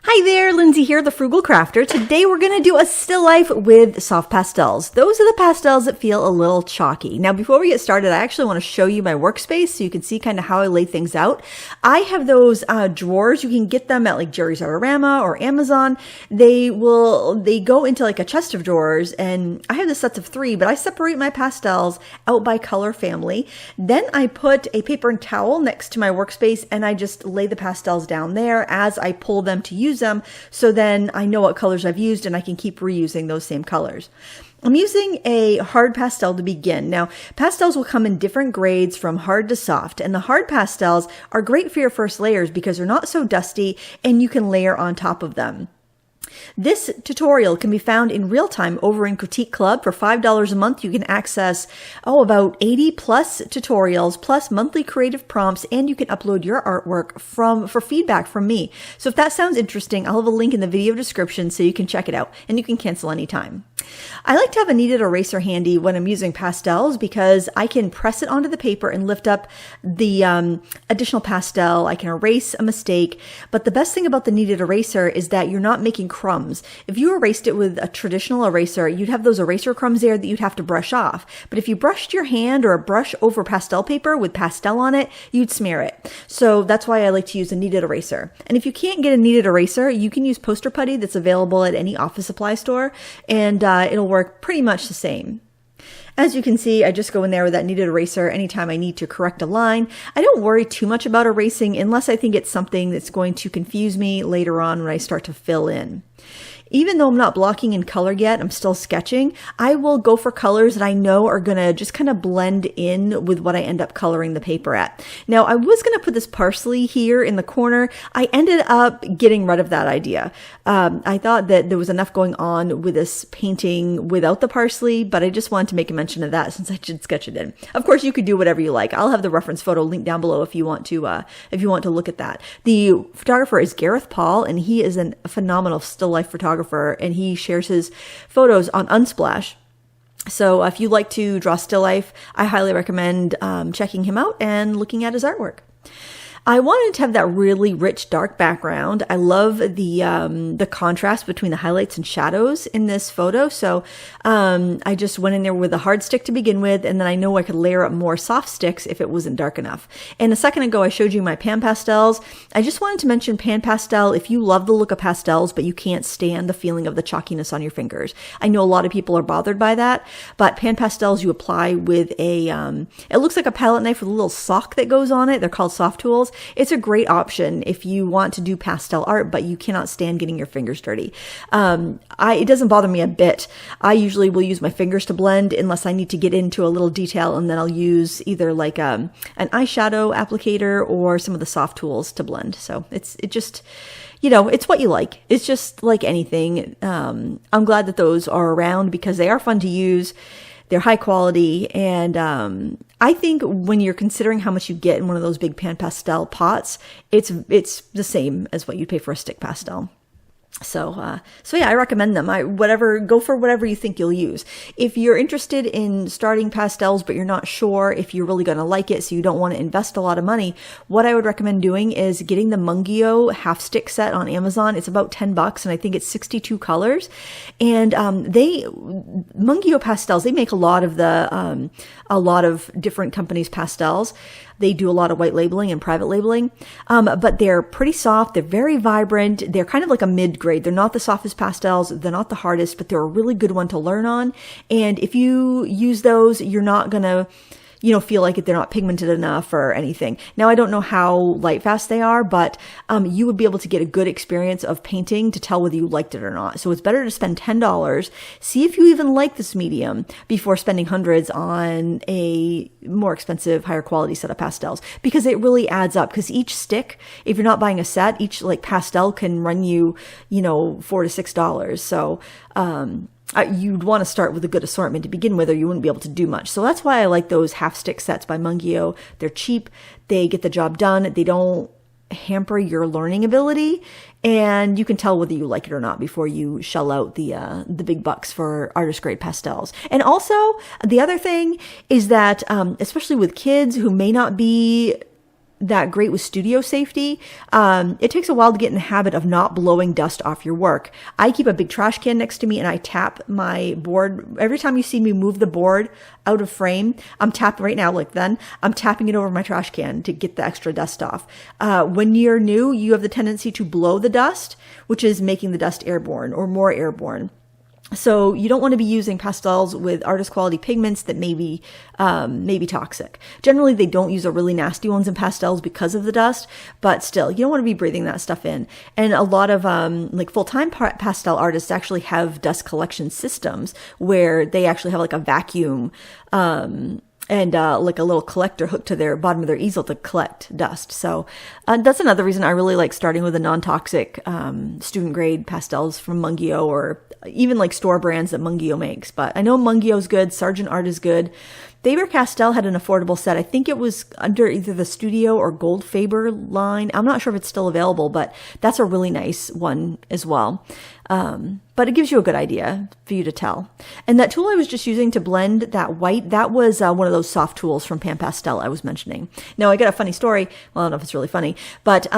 Hi there, Lindsay here, the Frugal Crafter. Today we're going to do a still life with soft pastels. Those are the pastels that feel a little chalky. Now before we get started, I actually want to show you my workspace so you can see kind of how I lay things out. I have those drawers. You can get them at like Jerry's Artarama or Amazon. They go into like a chest of drawers, and I have the sets of 3, but I separate my pastels out by color family. Then I put a paper and towel next to my workspace, and I just lay the pastels down there as I pull them to use them, so then I know what colors I've used and I can keep reusing those same colors. I'm using a hard pastel to begin. Now, pastels will come in different grades from hard to soft, and the hard pastels are great for your first layers because they're not so dusty and you can layer on top of them. This tutorial can be found in real time over in Critique Club. For $5 a month, you can access, about 80 plus tutorials, plus monthly creative prompts, and you can upload your artwork for feedback from me. So if that sounds interesting, I'll have a link in the video description so you can check it out, and you can cancel anytime. I like to have a kneaded eraser handy when I'm using pastels because I can press it onto the paper and lift up the additional pastel. I can erase a mistake, but the best thing about the kneaded eraser is that you're not making crumbs. If you erased it with a traditional eraser, you'd have those eraser crumbs there that you'd have to brush off. But if you brushed your hand or a brush over pastel paper with pastel on it, you'd smear it. So that's why I like to use a kneaded eraser. And if you can't get a kneaded eraser, you can use poster putty that's available at any office supply store, and it'll work pretty much the same. As you can see, I just go in there with that kneaded eraser anytime I need to correct a line. I don't worry too much about erasing unless I think it's something that's going to confuse me later on when I start to fill in. Even though I'm not blocking in color yet, I'm still sketching, I will go for colors that I know are going to just kind of blend in with what I end up coloring the paper at. Now, I was going to put this parsley here in the corner. I ended up getting rid of that idea. I thought that there was enough going on with this painting without the parsley, but I just wanted to make a mention of that since I should sketch it in. Of course, you could do whatever you like. I'll have the reference photo linked down below if you want to look at that. The photographer is Gareth Paul, and he is a phenomenal still life photographer, and he shares his photos on Unsplash. So if you like to draw still life, I highly recommend checking him out and looking at his artwork. I wanted to have that really rich dark background. I love the contrast between the highlights and shadows in this photo. So I just went in there with a hard stick to begin with, and then I know I could layer up more soft sticks if it wasn't dark enough. And a second ago, I showed you my pan pastels. I just wanted to mention pan pastel. If you love the look of pastels, but you can't stand the feeling of the chalkiness on your fingers. I know a lot of people are bothered by that, but pan pastels you apply with it looks like a palette knife with a little sock that goes on it. They're called soft tools. It's a great option if you want to do pastel art, but you cannot stand getting your fingers dirty. It doesn't bother me a bit. I usually will use my fingers to blend unless I need to get into a little detail, and then I'll use either like an eyeshadow applicator or some of the soft tools to blend. So it's what you like. It's just like anything. I'm glad that those are around because they are fun to use. They're high quality, and I think when you're considering how much you get in one of those big pan pastel pots, it's the same as what you'd pay for a stick pastel. So yeah, I recommend them. Go for whatever you think you'll use. If you're interested in starting pastels, but you're not sure if you're really going to like it, so you don't want to invest a lot of money, what I would recommend doing is getting the Mungio half stick set on Amazon. It's about $10, and I think it's 62 colors. And Mungio pastels, they make a lot of different companies' pastels. They do a lot of white labeling and private labeling, but they're pretty soft. They're very vibrant. They're kind of like a mid-grade. They're not the softest pastels. They're not the hardest, but they're a really good one to learn on. And if you use those, you're not going to feel like they're not pigmented enough or anything. Now, I don't know how light fast they are, but you would be able to get a good experience of painting to tell whether you liked it or not. So it's better to spend $10, see if you even like this medium before spending hundreds on a more expensive, higher quality set of pastels, because it really adds up. Because each stick, if you're not buying a set, each like pastel can run you, $4 to $6. So, you'd want to start with a good assortment to begin with, or you wouldn't be able to do much. So that's why I like those half stick sets by Mungio. They're cheap. They get the job done. They don't hamper your learning ability, and you can tell whether you like it or not before you shell out the big bucks for artist grade pastels. And also the other thing is that, especially with kids who may not be that great with studio safety. It takes a while to get in the habit of not blowing dust off your work. I keep a big trash can next to me and I tap my board. Every time you see me move the board out of frame, I'm tapping right now, I'm tapping it over my trash can to get the extra dust off. When you're new, you have the tendency to blow the dust, which is making the dust airborne or more airborne. So you don't want to be using pastels with artist quality pigments that may be toxic. Generally, they don't use the really nasty ones in pastels because of the dust, but still, you don't want to be breathing that stuff in. And a lot of like full-time pastel artists actually have dust collection systems where they actually have like a vacuum and like a little collector hooked to their bottom of their easel to collect dust. So that's another reason I really like starting with a non-toxic student grade pastels from Mungio, or even like store brands that Mungio makes. But I know Mungio's good, Sargent Art is good. Faber-Castell had an affordable set. I think it was under either the Studio or Gold Faber line. I'm not sure if it's still available, but that's a really nice one as well. But it gives you a good idea for you to tell. And that tool I was just using to blend that white, that was one of those soft tools from Pan Pastel I was mentioning. Now, I got a funny story. Well, I don't know if it's really funny, but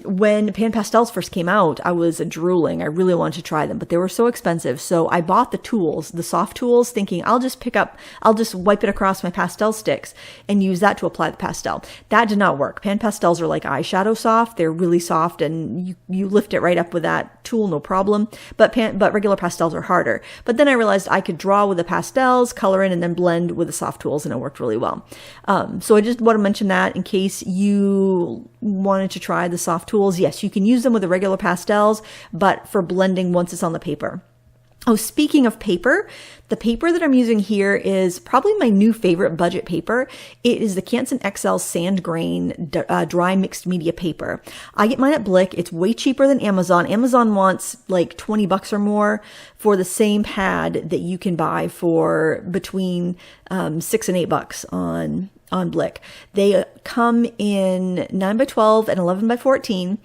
when Pan Pastels first came out, I was drooling. I really wanted to try them, but they were so expensive. So I bought the tools, the soft tools, thinking I'll just wipe it across my pastel sticks and use that to apply the pastel. That did not work. Pan Pastels are like eyeshadow soft. They're really soft, and you lift it right up with that tool, no problem. But regular pastels are harder. But then I realized I could draw with the pastels, color in, and then blend with the soft tools, and it worked really well. So I just want to mention that in case you wanted to try the soft tools. Yes, you can use them with the regular pastels, but for blending once it's on the paper. Oh, speaking of paper, the paper that I'm using here is probably my new favorite budget paper. It is the Canson XL Sand Grain Dry Mixed Media Paper. I get mine at Blick. It's way cheaper than Amazon. Amazon wants like $20 or more for the same pad that you can buy for between $6 and $8 on Blick. They come in 9x12 and 11x14.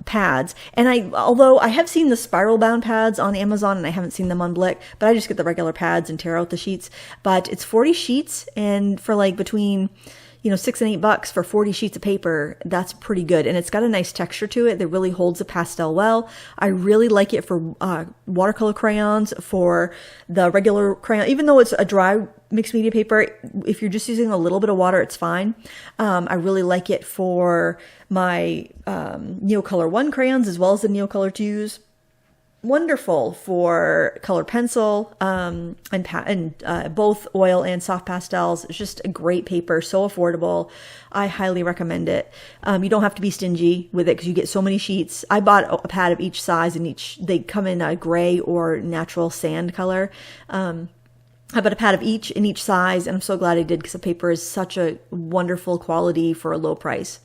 Pads. And although I have seen the spiral bound pads on Amazon and I haven't seen them on Blick, but I just get the regular pads and tear out the sheets. But it's 40 sheets, and for like between $6 and $8 for 40 sheets of paper, that's pretty good. And it's got a nice texture to it that really holds the pastel well. I really like it for watercolor crayons, for the regular crayon, even though it's a dry mixed media paper. If you're just using a little bit of water, it's fine. I really like it for my Neocolor 1 crayons as well as the Neocolor 2s. Wonderful for colored pencil and both oil and soft pastels. It's just a great paper, so affordable. I highly recommend it. You don't have to be stingy with it because you get so many sheets. I bought a pad of each size, and they come in a gray or natural sand color. I bought a pad of each in each size, and I'm so glad I did because the paper is such a wonderful quality for a low price.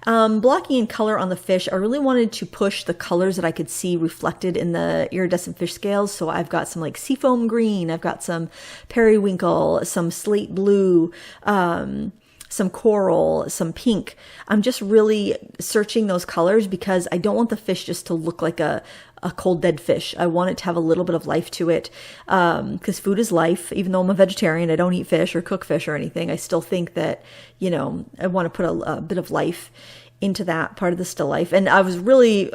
Blocking in color on the fish, I really wanted to push the colors that I could see reflected in the iridescent fish scales. So I've got some like seafoam green, I've got some periwinkle, some slate blue, some coral, some pink. I'm just really searching those colors because I don't want the fish just to look like a cold dead fish. I want it to have a little bit of life to it, because food is life. Even though I'm a vegetarian, I don't eat fish or cook fish or anything. I still think that, I want to put a bit of life into that part of the still life. And I was really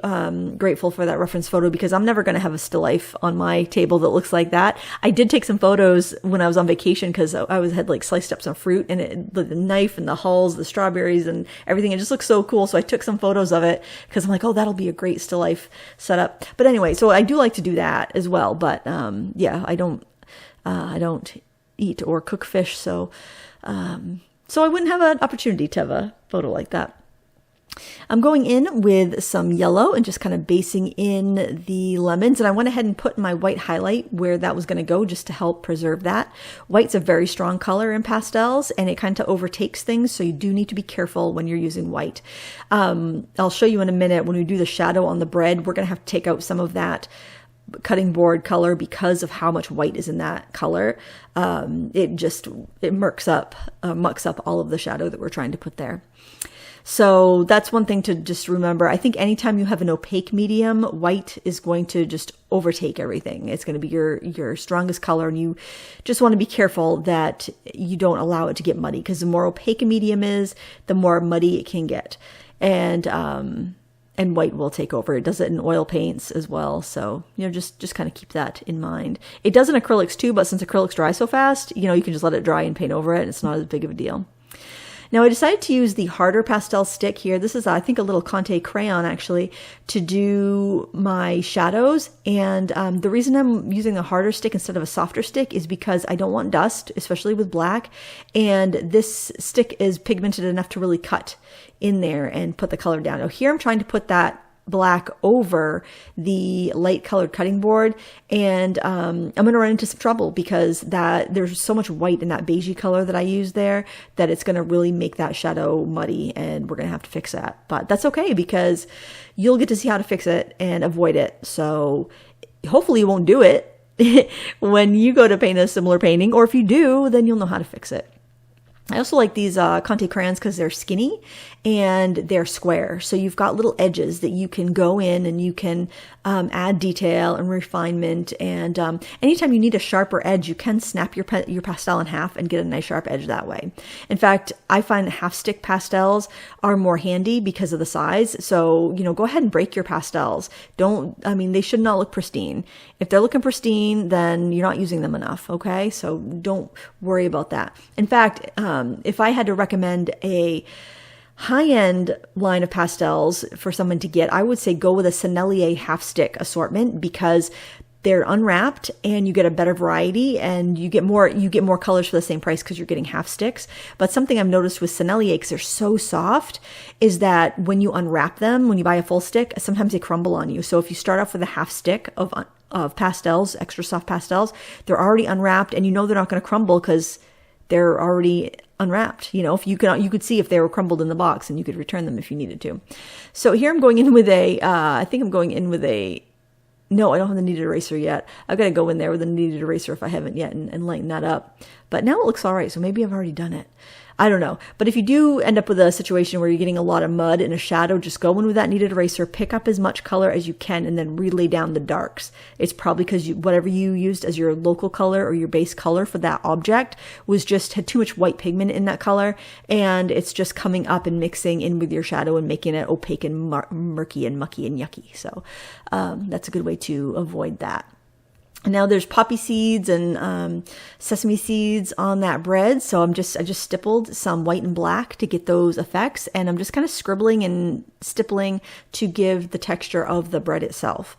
grateful for that reference photo because I'm never going to have a still life on my table that looks like that. I did take some photos when I was on vacation because I had like sliced up some fruit, and the knife and the hulls, the strawberries and everything. It just looks so cool. So I took some photos of it because I'm like, oh, that'll be a great still life setup. But anyway, so I do like to do that as well. But yeah, I don't eat or cook fish. So I wouldn't have an opportunity to have a photo like that. I'm going in with some yellow and just kind of basing in the lemons. And I went ahead and put my white highlight where that was going to go just to help preserve that. White's a very strong color in pastels and it kind of overtakes things. So you do need to be careful when you're using white. I'll show you in a minute when we do the shadow on the bread, we're going to have to take out some of that cutting board color because of how much white is in that color. It mucks up all of the shadow that we're trying to put there. So that's one thing to just remember. I think anytime you have an opaque medium, white is going to just overtake everything. It's going to be your strongest color, and you just want to be careful that you don't allow it to get muddy, because the more opaque a medium is, the more muddy it can get. And white will take over. It does it in oil paints as well. So, just kind of keep that in mind. It does in acrylics too, but since acrylics dry so fast, you can just let it dry and paint over it. And it's not as big of a deal. Now I decided to use the harder pastel stick here. This is, I think, a little Conte crayon actually, to do my shadows. And the reason I'm using a harder stick instead of a softer stick is because I don't want dust, especially with black. And this stick is pigmented enough to really cut in there and put the color down. Now here I'm trying to put that black over the light colored cutting board, and I'm going to run into some trouble because there's so much white in that beigey color that I use there that it's going to really make that shadow muddy, and we're going to have to fix that. But that's okay, because you'll get to see how to fix it and avoid it. So hopefully you won't do it when you go to paint a similar painting, or if you do, then you'll know how to fix it. I also like these Conte crayons because they're skinny and they're square. So you've got little edges that you can go in and you can add detail and refinement. And anytime you need a sharper edge, you can snap your pastel in half and get a nice sharp edge that way. In fact, I find half stick pastels are more handy because of the size. So, go ahead and break your pastels. They should not look pristine. If they're looking pristine, then you're not using them enough. Okay. So don't worry about that. In fact, if I had to recommend a high-end line of pastels for someone to get, I would say go with a Sennelier half stick assortment, because they're unwrapped and you get a better variety and you get more colors for the same price because you're getting half sticks. But something I've noticed with Sennelier, because they're so soft, is that when you unwrap them, when you buy a full stick, sometimes they crumble on you. So if you start off with a half stick of pastels, extra soft pastels, they're already unwrapped and they're not going to crumble because they're already unwrapped. If you could see if they were crumbled in the box, and you could return them if you needed to. So here I'm going in with no, I don't have the kneaded eraser yet. I've got to go in there with a kneaded eraser if I haven't yet and lighten that up. But now it looks all right. So maybe I've already done it. I don't know. But if you do end up with a situation where you're getting a lot of mud in a shadow, just go in with that kneaded eraser, pick up as much color as you can, and then relay down the darks. It's probably because whatever you used as your local color or your base color for that object had too much white pigment in that color, and it's just coming up and mixing in with your shadow and making it opaque and murky and mucky and yucky. So that's a good way to avoid that. Now there's poppy seeds and sesame seeds on that bread. So I just stippled some white and black to get those effects. And I'm just kind of scribbling and stippling to give the texture of the bread itself.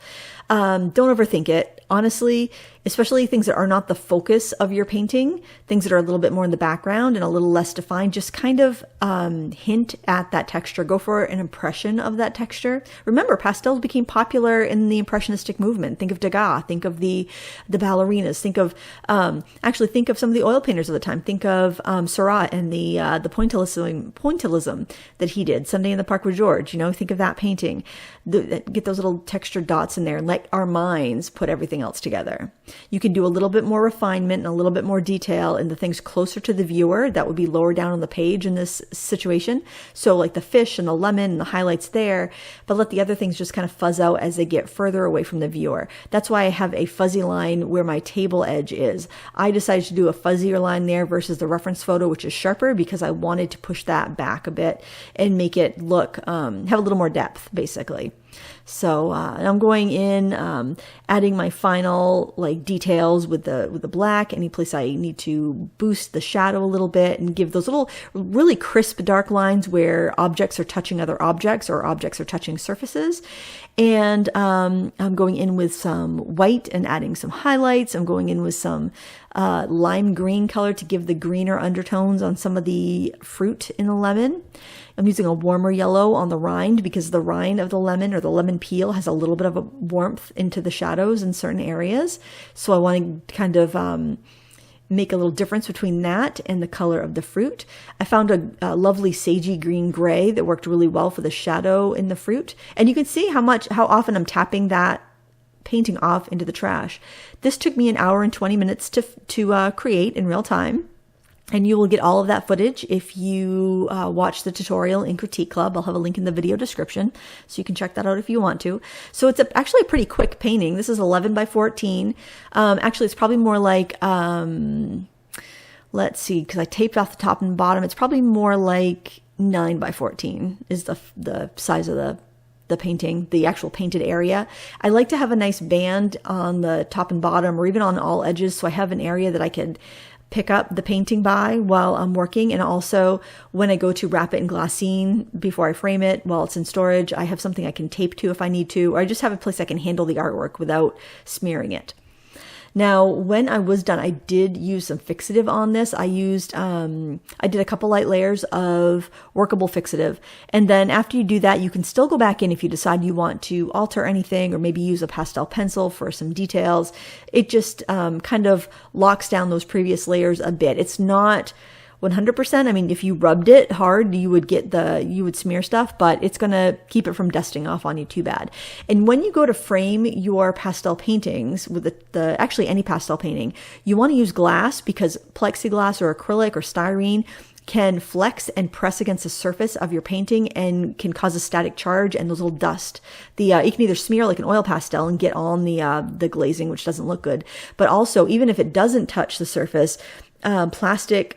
Don't overthink it. Honestly, especially things that are not the focus of your painting, things that are a little bit more in the background and a little less defined, just kind of hint at that texture. Go for an impression of that texture. Remember, pastels became popular in the Impressionistic movement. Think of Degas. Think of the ballerinas. Think of some of the oil painters of the time. Think of Seurat and the pointillism that he did. Sunday in the Park with George. Think of that painting. Get those little textured dots in there and let our minds put everything else together. You can do a little bit more refinement and a little bit more detail in the things closer to the viewer. That would be lower down on the page in this situation. So like the fish and the lemon and the highlights there, but let the other things just kind of fuzz out as they get further away from the viewer. That's why I have a fuzzy line where my table edge is. I decided to do a fuzzier line there versus the reference photo, which is sharper, because I wanted to push that back a bit and make it look, have a little more depth, basically. So I'm going in, adding my final details with the black. Any place I need to boost the shadow a little bit and give those little really crisp dark lines where objects are touching other objects or objects are touching surfaces. And I'm going in with some white and adding some highlights. I'm going in with some lime green color to give the greener undertones on some of the fruit in the lemon. I'm using a warmer yellow on the rind because the rind of the lemon or the lemon peel has a little bit of a warmth into the shadows in certain areas. So I want to kind of make a little difference between that and the color of the fruit. I found a lovely sagey green gray that worked really well for the shadow in the fruit. And you can see how often I'm tapping that painting off into the trash. This took me 1 hour and 20 minutes to create in real time. And you will get all of that footage if you watch the tutorial in Critique Club. I'll have a link in the video description, so you can check that out if you want to. So it's actually a pretty quick painting. This is 11 by 14. Actually, it's probably more like, let's see, because I taped off the top and bottom. It's probably more like 9 by 14 is the size of the painting, the actual painted area. I like to have a nice band on the top and bottom, or even on all edges, so I have an area that I can pick up the painting by while I'm working. And also when I go to wrap it in glassine before I frame it while it's in storage, I have something I can tape to if I need to, or I just have a place I can handle the artwork without smearing it. Now, when I was done, I did use some fixative on this. I did a couple light layers of workable fixative. And then after you do that, you can still go back in if you decide you want to alter anything, or maybe use a pastel pencil for some details. It just kind of locks down those previous layers a bit. It's not 100%. I mean, if you rubbed it hard, you would smear stuff, but it's going to keep it from dusting off on you too bad. And when you go to frame your pastel paintings with actually any pastel painting, you want to use glass, because plexiglass or acrylic or styrene can flex and press against the surface of your painting and can cause a static charge, and those will dust. You can either smear like an oil pastel and get on the glazing, which doesn't look good, but also even if it doesn't touch the surface, plastic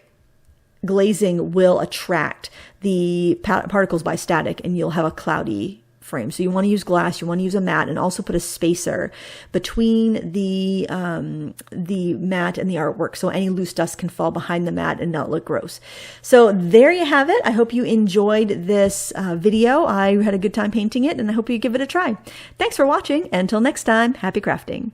glazing will attract the particles by static, and you'll have a cloudy frame. So you want to use glass, you want to use a mat, and also put a spacer between the mat and the artwork, so any loose dust can fall behind the mat and not look gross. So there you have it. I hope you enjoyed this video. I had a good time painting it, and I hope you give it a try. Thanks for watching. Until next time, happy crafting.